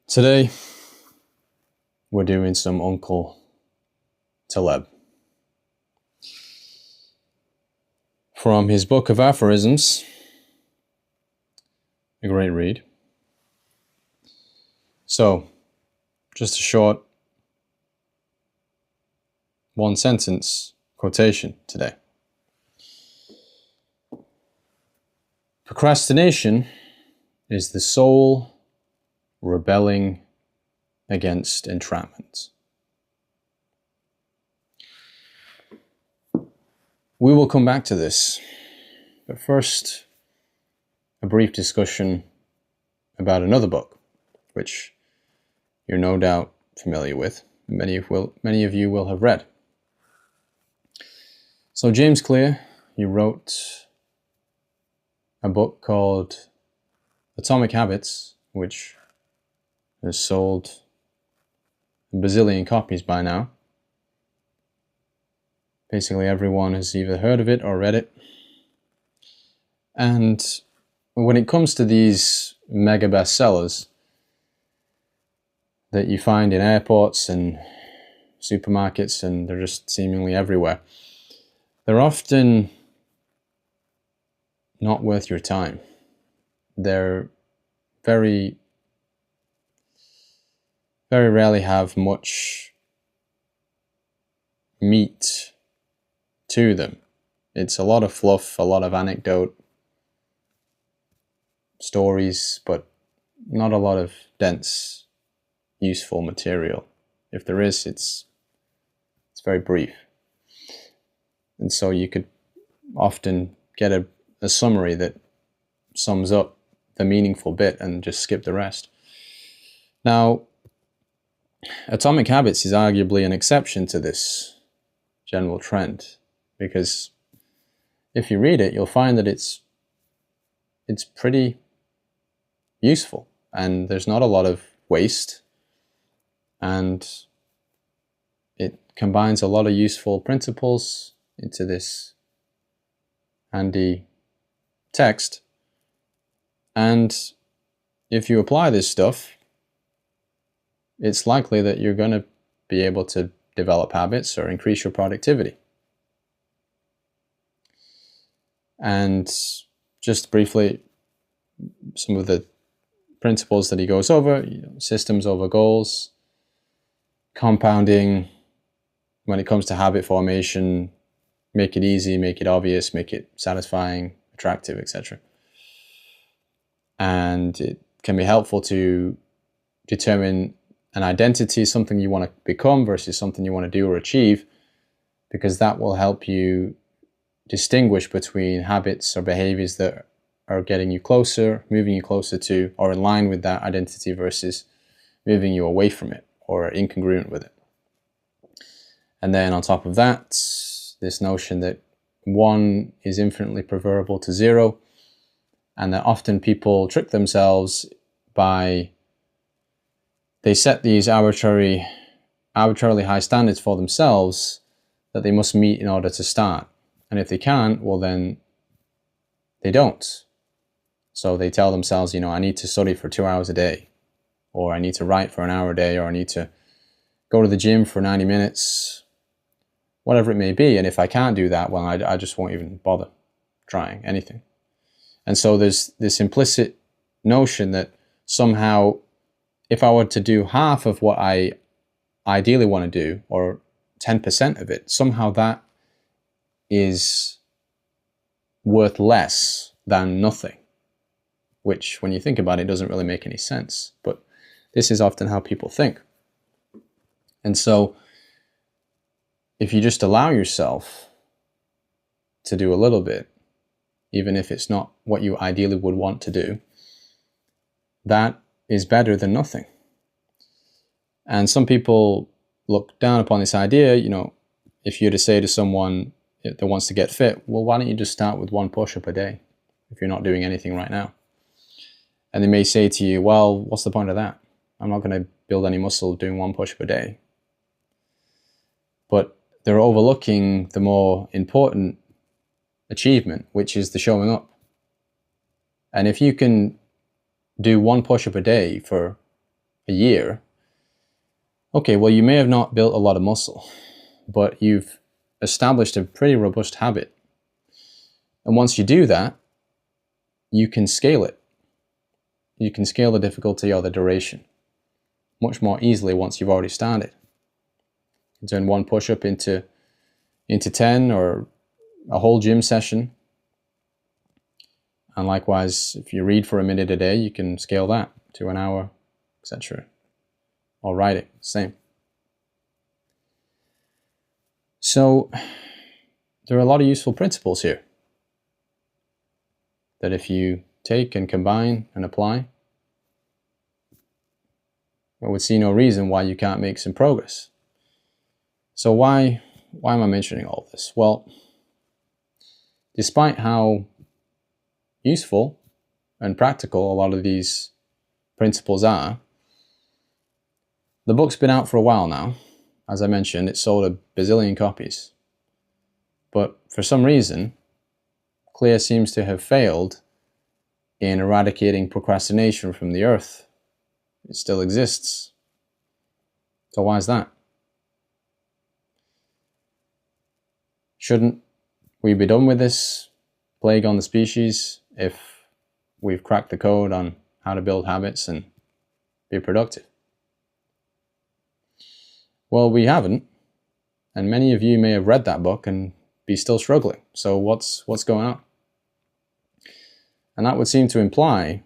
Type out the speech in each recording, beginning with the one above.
Today, we're doing some Uncle Taleb. From his book of aphorisms, a great read. So, just a short one-sentence quotation today. Procrastination is the soul rebelling against entrapment. We will come back to this, but first, a brief discussion about another book, which you're no doubt familiar with. Many of you will have read. So James Clear, he wrote a book called Atomic Habits, which has sold a bazillion copies by now. Basically everyone has either heard of it or read it. And when it comes to these mega bestsellers that you find in airports and supermarkets, and they're just seemingly everywhere, they're often not worth your time. They're very rarely have much meat to them. It's a lot of fluff, a lot of anecdote, stories, but not a lot of dense, useful material. If there is, it's very brief. And so you could often get a summary that sums up the meaningful bit and just skip the rest. Now, Atomic Habits is arguably an exception to this general trend, because if you read it, you'll find that it's pretty useful, and there's not a lot of waste, and it combines a lot of useful principles into this handy text. And if you apply this stuff, it's likely that you're going to be able to develop habits or increase your productivity. And just briefly, some of the principles that he goes over: systems over goals, compounding when it comes to habit formation, make it easy, make it obvious, make it satisfying, attractive, etc. And it can be helpful to determine an identity, something you want to become versus something you want to do or achieve, because that will help you distinguish between habits or behaviors that are getting you closer, moving you closer to, or in line with that identity versus moving you away from it or incongruent with it. And then on top of that, this notion that 1 is infinitely preferable to 0, and that often people trick themselves by they set these arbitrarily high standards for themselves that they must meet in order to start. And if they can't, well then they don't. So they tell themselves, I need to study for 2 hours a day, or I need to write for an hour a day, or I need to go to the gym for 90 minutes, whatever it may be. And if I can't do that, well, I just won't even bother trying anything. And so there's this implicit notion that somehow if I were to do half of what I ideally want to do, or 10% of it, somehow that is worth less than nothing, which when you think about it doesn't really make any sense. But this is often how people think. And so if you just allow yourself to do a little bit, even if it's not what you ideally would want to do, that is better than nothing. And some people look down upon this idea, if you're to say to someone that wants to get fit, well, why don't you just start with 1 push-up a day if you're not doing anything right now? And they may say to you, well, what's the point of that? I'm not going to build any muscle doing 1 push-up a day. But they're overlooking the more important achievement, which is the showing up. And if you can do 1 push-up a day for a year, okay, well, you may have not built a lot of muscle, but you've established a pretty robust habit. And once you do that, you can scale it. You can scale the difficulty or the duration much more easily once you've already started. You can turn one push-up into 10 or a whole gym session. And likewise, if you read for a minute a day, you can scale that to an hour, etc. Or writing, same. So there are a lot of useful principles here that if you take and combine and apply, I would see no reason why you can't make some progress. So why am I mentioning all this? Well, despite how useful and practical a lot of these principles are, the book's been out for a while now. As I mentioned, it sold a bazillion copies. But for some reason, Clear seems to have failed in eradicating procrastination from the earth. It still exists. So why is that? Shouldn't we be done with this plague on the species if we've cracked the code on how to build habits and be productive? Well, we haven't, and many of you may have read that book and be still struggling. So what's going on? And that would seem to imply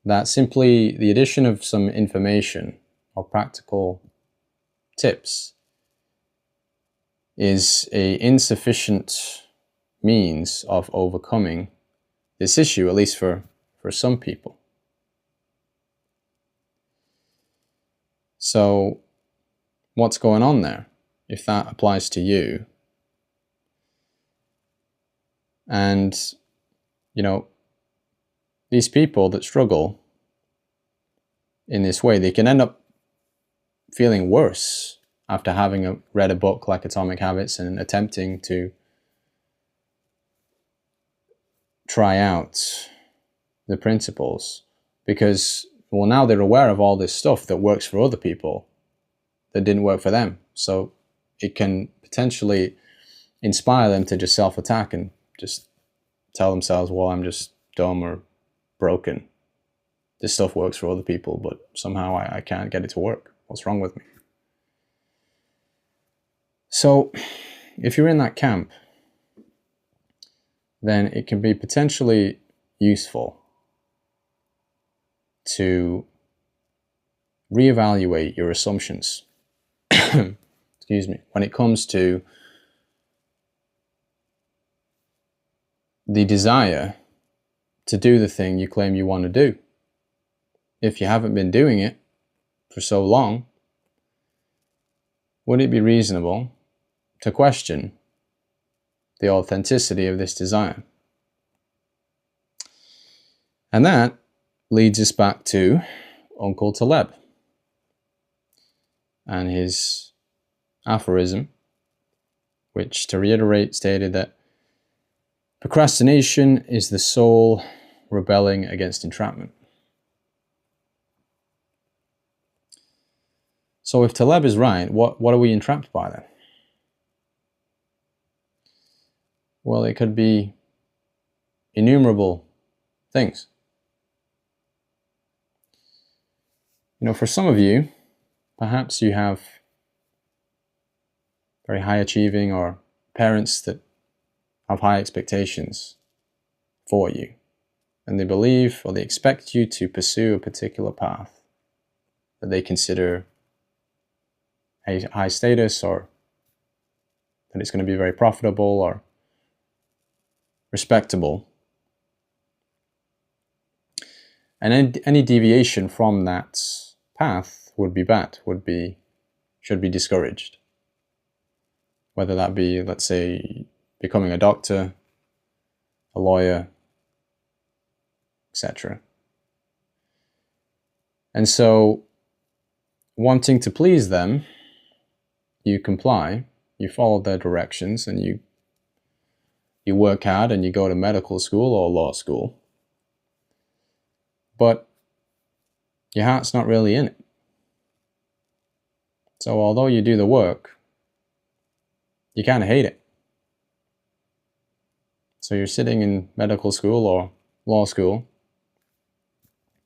that simply the addition of some information or practical tips is an insufficient means of overcoming this issue, at least for some people. So what's going on there, if that applies to you? And, you know, these people that struggle in this way, they can end up feeling worse after having read a book like Atomic Habits and attempting to try out the principles, because, well, now they're aware of all this stuff that works for other people that didn't work for them. So it can potentially inspire them to just self-attack and just tell themselves, well, I'm just dumb or broken. This stuff works for other people, but somehow I can't get it to work. What's wrong with me? So if you're in that camp, then it can be potentially useful to reevaluate your assumptions excuse me, when it comes to the desire to do the thing you claim you want to do. If you haven't been doing it for so long, would it be reasonable to question the authenticity of this desire? And that leads us back to Uncle Taleb and his aphorism, which, to reiterate, stated that procrastination is the soul rebelling against entrapment. So if Taleb is right, what are we entrapped by then? Well, it could be innumerable things. You know, for some of you, perhaps you have very high achieving or parents that have high expectations for you, and they believe or they expect you to pursue a particular path that they consider a high status, or that it's going to be very profitable or respectable. And any deviation from that path would be bad, should be discouraged. Whether that be, let's say, becoming a doctor, a lawyer, etc. And so, wanting to please them, you comply, you follow their directions, and you work hard and you go to medical school or law school. But your heart's not really in it. So although you do the work, you kind of hate it. So you're sitting in medical school or law school,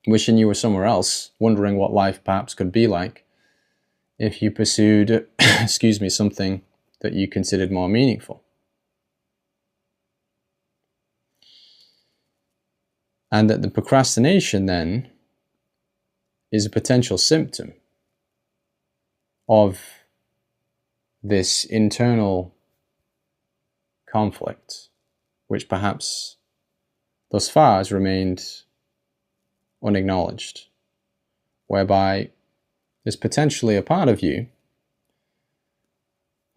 wishing you were somewhere else, wondering what life perhaps could be like if you pursued, excuse me, something that you considered more meaningful. And that the procrastination then is a potential symptom of this internal conflict, which perhaps thus far has remained unacknowledged, whereby there's potentially a part of you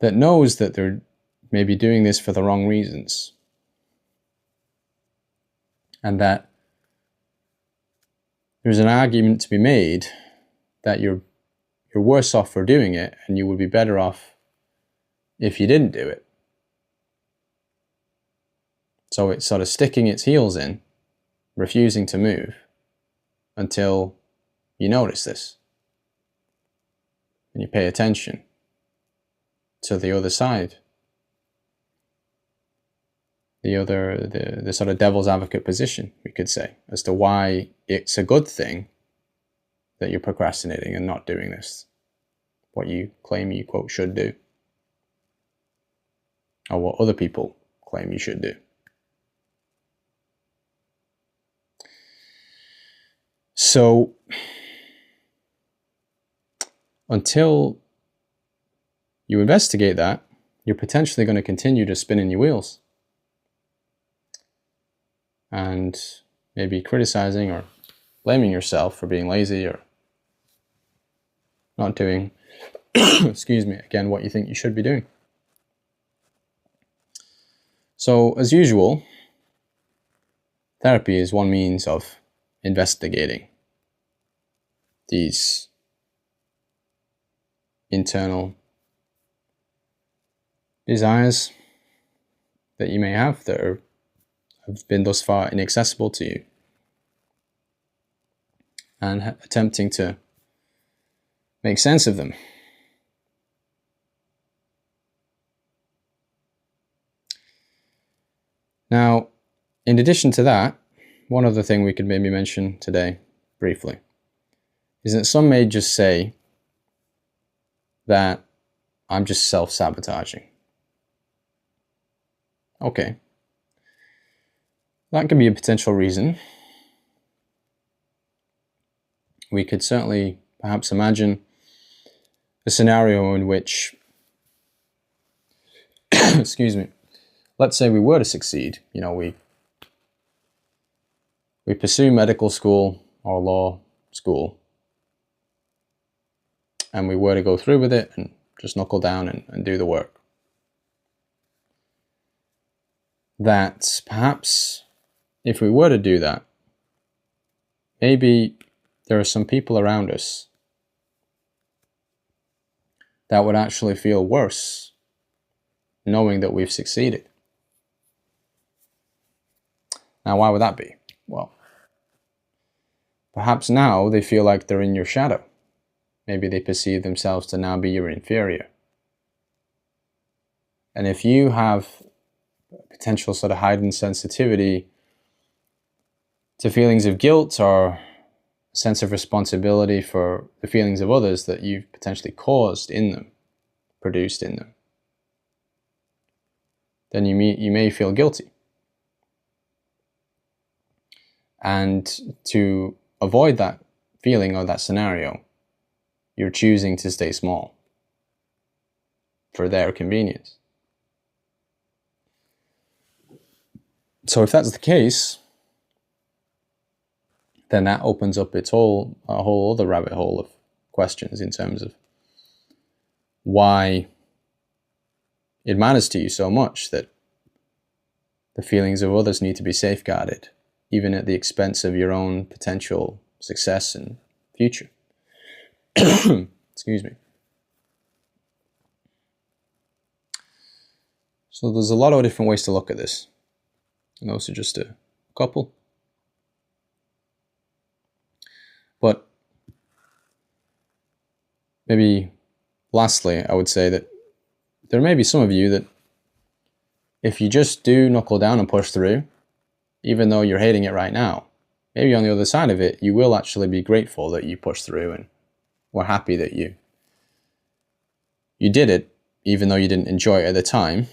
that knows that they're maybe doing this for the wrong reasons, and that there's an argument to be made that you're worse off for doing it and you would be better off if you didn't do it. So it's sort of sticking its heels in, refusing to move until you notice this and you pay attention to the other side, the sort of devil's advocate position, we could say, as to why it's a good thing that you're procrastinating and not doing this, what you claim you, quote, should do, or what other people claim you should do. So until you investigate that, you're potentially going to continue to spin in your wheels and maybe criticizing or blaming yourself for being lazy or not doing, excuse me, again, what you think you should be doing. So, as usual, therapy is one means of investigating these internal desires that you may have that have been thus far inaccessible to you, and attempting to make sense of them. Now, in addition to that, one other thing we could maybe mention today briefly is that some may just say that I'm just self-sabotaging. Okay. That could be a potential reason. We could certainly perhaps imagine a scenario in which, excuse me, let's say we were to succeed. You know, we pursue medical school or law school, and we were to go through with it and just knuckle down and do the work. That perhaps if we were to do that, maybe there are some people around us that would actually feel worse knowing that we've succeeded. Now, why would that be? Well, perhaps now they feel like they're in your shadow. Maybe they perceive themselves to now be your inferior. And if you have potential sort of heightened sensitivity to feelings of guilt or a sense of responsibility for the feelings of others that you've potentially caused in them, produced in them, then you may feel guilty. And to avoid that feeling or that scenario, you're choosing to stay small for their convenience. So if that's the case, then that opens up a whole other rabbit hole of questions in terms of why it matters to you so much that the feelings of others need to be safeguarded, even at the expense of your own potential success and future. Excuse me. So there's a lot of different ways to look at this, and those are just a couple. But maybe lastly, I would say that there may be some of you that if you just do knuckle down and push through, even though you're hating it right now, maybe on the other side of it, you will actually be grateful that you pushed through and were happy that you did it, even though you didn't enjoy it at the time.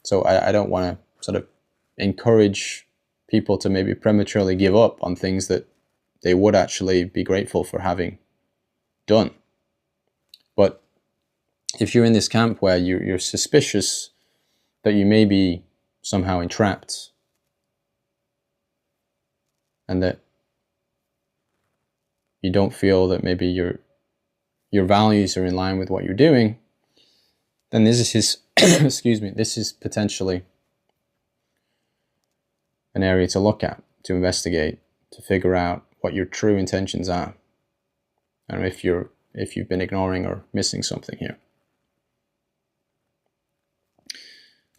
So I don't want to sort of encourage people to maybe prematurely give up on things that they would actually be grateful for having done. But if you're in this camp where you're suspicious that you may be somehow entrapped and that you don't feel that maybe your values are in line with what you're doing, then this is excuse me, this is potentially an area to look at, to investigate, to figure out what your true intentions are, and if you've been ignoring or missing something here.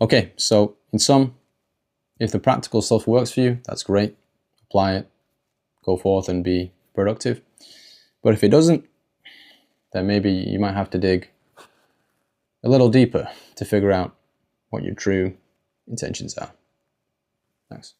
Okay, so in sum, if the practical stuff works for you, that's great. Apply it, go forth and be productive. But if it doesn't, then maybe you might have to dig a little deeper to figure out what your true intentions are. Thanks.